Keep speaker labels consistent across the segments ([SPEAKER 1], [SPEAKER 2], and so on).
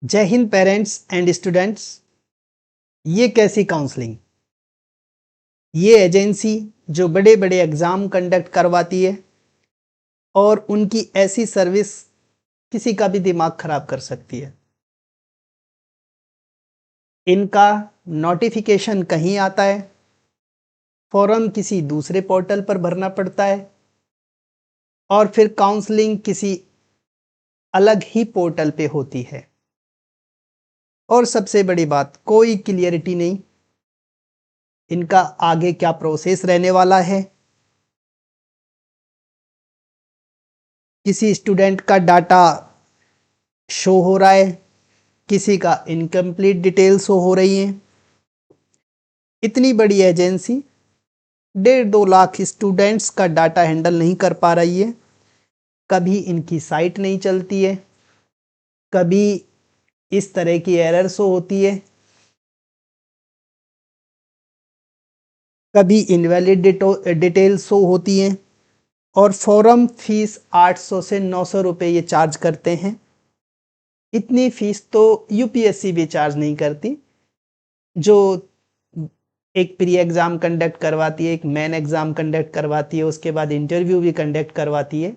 [SPEAKER 1] जय Hind parents and students. ये कैसी काउंसलिंग? ये एजेंसी जो बड़े बड़े एग्ज़ाम कंडक्ट करवाती है और उनकी ऐसी सर्विस किसी का भी दिमाग खराब कर सकती है। इनका नोटिफिकेशन कहीं आता है, फॉर्म किसी दूसरे पोर्टल पर भरना पड़ता है और फिर काउंसलिंग किसी अलग ही पोर्टल पे होती है। और सबसे बड़ी बात, कोई क्लियरिटी नहीं इनका आगे क्या प्रोसेस रहने वाला है। किसी स्टूडेंट का डाटा शो हो रहा है, किसी का इनकम्प्लीट डिटेल शो हो रही है। इतनी बड़ी एजेंसी 1.5-2 लाख स्टूडेंट्स का डाटा हैंडल नहीं कर पा रही है। कभी इनकी साइट नहीं चलती है, कभी इस तरह की एरर शो होती है, कभी इनवैलिड डिटेल शो होती है और फॉर्म फीस 800 से 900 रुपये ये चार्ज करते हैं। इतनी फीस तो यूपीएससी भी चार्ज नहीं करती, जो एक प्री एग्ज़ाम कंडक्ट करवाती है, एक मेन एग्ज़ाम कंडक्ट करवाती है, उसके बाद इंटरव्यू भी कंडक्ट करवाती है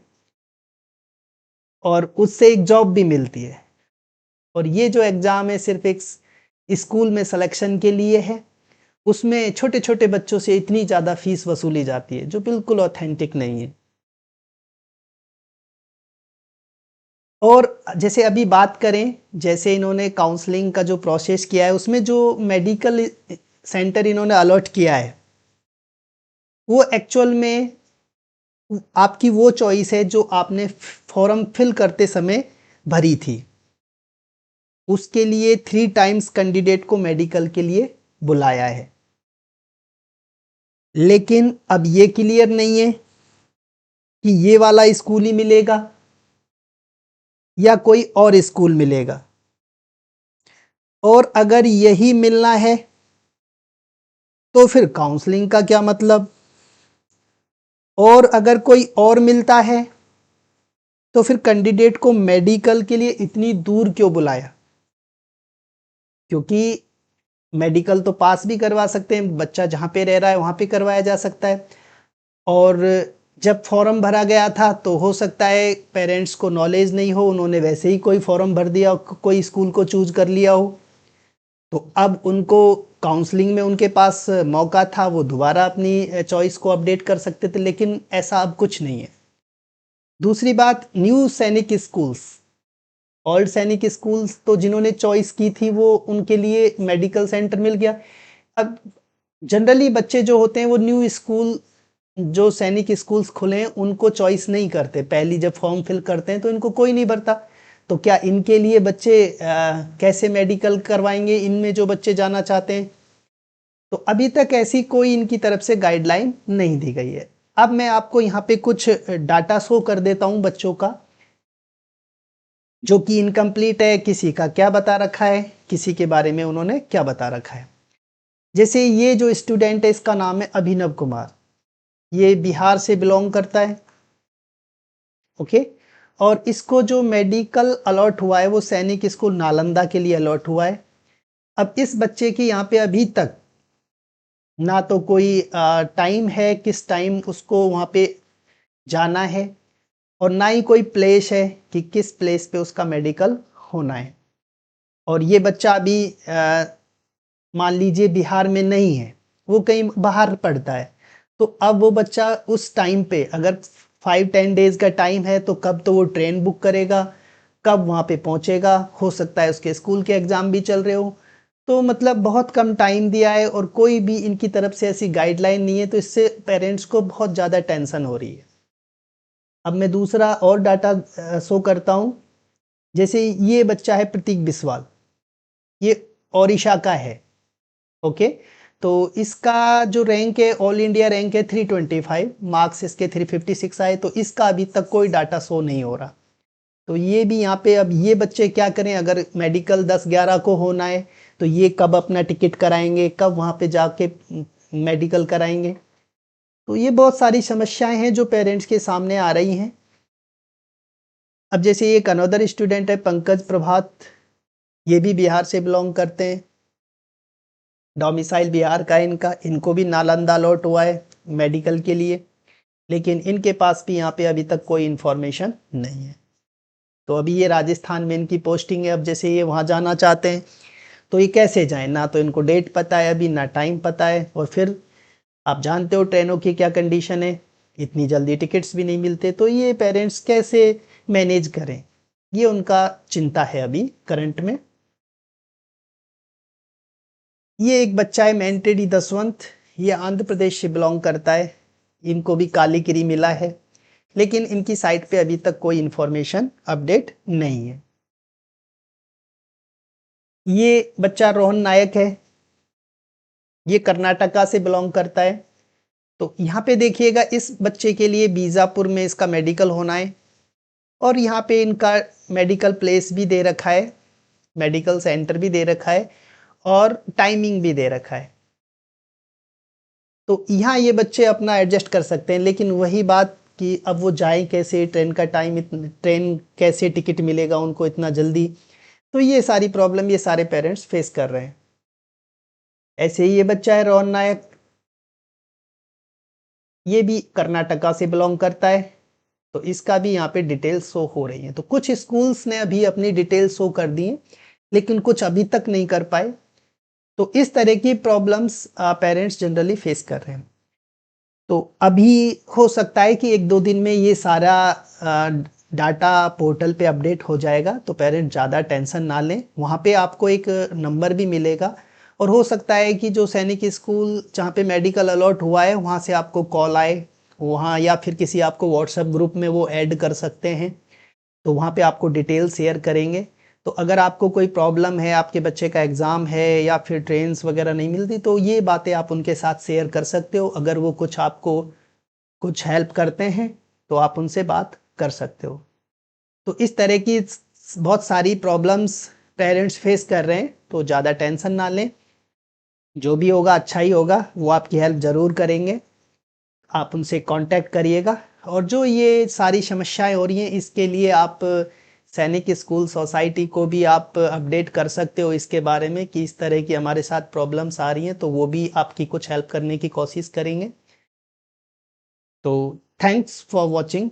[SPEAKER 1] और उससे एक जॉब भी मिलती है। और ये जो एग्ज़ाम है सिर्फ एक स्कूल में सिलेक्शन के लिए है। उसमें छोटे छोटे बच्चों से इतनी ज़्यादा फीस वसूली जाती है जो बिल्कुल ऑथेंटिक नहीं है। और जैसे अभी बात करें, जैसे इन्होंने काउंसलिंग का जो प्रोसेस किया है उसमें जो मेडिकल सेंटर इन्होंने अलॉट किया है वो एक्चुअल में आपकी वो चॉइस है जो आपने फॉर्म फिल करते समय भरी थी। उसके लिए 3 टाइम्स कैंडिडेट को मेडिकल के लिए बुलाया है, लेकिन अब ये क्लियर नहीं है कि ये वाला स्कूल ही मिलेगा या कोई और स्कूल मिलेगा। और अगर यही मिलना है तो फिर काउंसलिंग का क्या मतलब? और अगर कोई और मिलता है तो फिर कैंडिडेट को मेडिकल के लिए इतनी दूर क्यों बुलाया? क्योंकि मेडिकल तो पास भी करवा सकते हैं, बच्चा जहाँ पे रह रहा है वहाँ पे करवाया जा सकता है। और जब फॉर्म भरा गया था तो हो सकता है पेरेंट्स को नॉलेज नहीं हो, उन्होंने वैसे ही कोई फॉर्म भर दिया, कोई स्कूल को चूज कर लिया हो। तो अब उनको काउंसलिंग में उनके पास मौका था, वो दोबारा अपनी चॉइस को अपडेट कर सकते थे, लेकिन ऐसा अब कुछ नहीं है। दूसरी बात, न्यू सैनिक स्कूल्स, ओल्ड सैनिक स्कूल्स तो जिन्होंने चॉइस की थी वो उनके लिए मेडिकल सेंटर मिल गया। अब जनरली बच्चे जो होते हैं वो न्यू स्कूल, जो सैनिक स्कूल्स खुले हैं उनको चॉइस नहीं करते। पहली जब फॉर्म फिल करते हैं तो इनको कोई नहीं भरता, तो क्या इनके लिए बच्चे कैसे मेडिकल करवाएंगे, इनमें जो बच्चे जाना चाहते हैं? तो अभी तक ऐसी कोई इनकी तरफ से गाइडलाइन नहीं दी गई है। अब मैं आपको यहाँ पे कुछ डाटा शो कर देता हूँ बच्चों का, जो कि इनकम्प्लीट है। किसी का क्या बता रखा है, किसी के बारे में उन्होंने क्या बता रखा है। जैसे ये जो स्टूडेंट है इसका नाम है अभिनव कुमार, ये बिहार से बिलोंग करता है। ओके। और इसको जो मेडिकल अलॉट हुआ है वो सैनिक स्कूल नालंदा के लिए अलॉट हुआ है। अब इस बच्चे की यहाँ पे अभी तक ना तो कोई टाइम है किस टाइम उसको वहाँ पे जाना है, और ना ही कोई प्लेस है कि किस प्लेस पे उसका मेडिकल होना है। और ये बच्चा अभी मान लीजिए बिहार में नहीं है, वो कहीं बाहर पढ़ता है। तो अब वो बच्चा उस टाइम पे अगर 5-10 डेज का टाइम है तो कब तो वो ट्रेन बुक करेगा, कब वहाँ पे पहुँचेगा। हो सकता है उसके स्कूल के एग्ज़ाम भी चल रहे हो। तो मतलब बहुत कम टाइम दिया है और कोई भी इनकी तरफ से ऐसी गाइडलाइन नहीं है, तो इससे पेरेंट्स को बहुत ज़्यादा टेंशन हो रही है। अब मैं दूसरा और डाटा शो करता हूँ। जैसे ये बच्चा है प्रतीक बिस्वाल, ये ओडिशा का है। ओके। तो इसका जो रैंक है, ऑल इंडिया रैंक है 325, मार्क्स इसके 356 आए। तो इसका अभी तक कोई डाटा शो नहीं हो रहा। तो ये भी यहाँ पे, अब ये बच्चे क्या करें? अगर मेडिकल 10-11 को होना है तो ये कब अपना टिकट कराएंगे, कब वहाँ पे जाके मेडिकल कराएंगे? तो ये बहुत सारी समस्याएं हैं जो पेरेंट्स के सामने आ रही हैं। अब जैसे एक अनदर स्टूडेंट है पंकज प्रभात, ये भी बिहार से बिलोंग करते हैं, डोमिसाइल बिहार का है इनका, इनको भी नालंदा लॉट हुआ है मेडिकल के लिए, लेकिन इनके पास भी यहाँ पे अभी तक कोई इन्फॉर्मेशन नहीं है। तो अभी ये राजस्थान में इनकी पोस्टिंग है। अब जैसे ये वहाँ जाना चाहते हैं तो ये कैसे जाएं, ना तो इनको डेट पता है अभी, ना टाइम पता है, और फिर आप जानते हो ट्रेनों की क्या कंडीशन है, इतनी जल्दी टिकट्स भी नहीं मिलते, तो ये पेरेंट्स कैसे मैनेज करें, ये उनका चिंता है अभी करंट में। ये एक बच्चा है मेंटेडी दसवंत, ये आंध्र प्रदेश से बिलोंग करता है, इनको भी कालीगिरी मिला है, लेकिन इनकी साइट पे अभी तक कोई इंफॉर्मेशन अपडेट नहीं है। ये बच्चा रोहन नायक है, ये कर्नाटका से बिलोंग करता है। तो यहाँ पे देखिएगा इस बच्चे के लिए बीजापुर में इसका मेडिकल होना है, और यहाँ पे इनका मेडिकल प्लेस भी दे रखा है, मेडिकल सेंटर भी दे रखा है, और टाइमिंग भी दे रखा है। तो यहाँ ये बच्चे अपना एडजस्ट कर सकते हैं, लेकिन वही बात कि अब वो जाए कैसे, ट्रेन का टाइम, ट्रेन कैसे टिकट मिलेगा उनको इतना जल्दी, तो ये सारी प्रॉब्लम ये सारे पेरेंट्स फेस कर रहे हैं। ऐसे ही ये बच्चा है रोहन नायक, ये भी कर्नाटका से बिलोंग करता है, तो इसका भी यहाँ पे डिटेल्स शो हो रही है। तो कुछ स्कूल्स ने अभी अपनी डिटेल्स शो कर दी हैं, लेकिन कुछ अभी तक नहीं कर पाए। तो इस तरह की प्रॉब्लम्स पेरेंट्स जनरली फेस कर रहे हैं। तो अभी हो सकता है कि एक दो दिन में ये सारा डाटा पोर्टल पे अपडेट हो जाएगा, तो पेरेंट्स ज़्यादा टेंशन ना लें। वहाँ पे आपको एक नंबर भी मिलेगा, और हो सकता है कि जो सैनिक स्कूल जहाँ पे मेडिकल अलॉट हुआ है वहाँ से आपको कॉल आए वहाँ, या फिर किसी आपको व्हाट्सएप ग्रुप में वो ऐड कर सकते हैं, तो वहाँ पे आपको डिटेल शेयर करेंगे। तो अगर आपको कोई प्रॉब्लम है, आपके बच्चे का एग्ज़ाम है या फिर ट्रेन्स वगैरह नहीं मिलती, तो ये बातें आप उनके साथ शेयर कर सकते हो। अगर वो कुछ आपको कुछ हेल्प करते हैं तो आप उनसे बात कर सकते हो। तो इस तरह की बहुत सारी प्रॉब्लम्स पेरेंट्स फेस कर रहे हैं, तो ज़्यादा टेंशन ना लें, जो भी होगा अच्छा ही होगा, वो आपकी हेल्प ज़रूर करेंगे। आप उनसे कांटेक्ट करिएगा। और जो ये सारी समस्याएं हो रही हैं, इसके लिए आप सैनिक स्कूल सोसाइटी को भी आप अपडेट कर सकते हो इसके बारे में कि इस तरह की हमारे साथ प्रॉब्लम्स आ रही हैं, तो वो भी आपकी कुछ हेल्प करने की कोशिश करेंगे। तो थैंक्स फॉर वॉचिंग।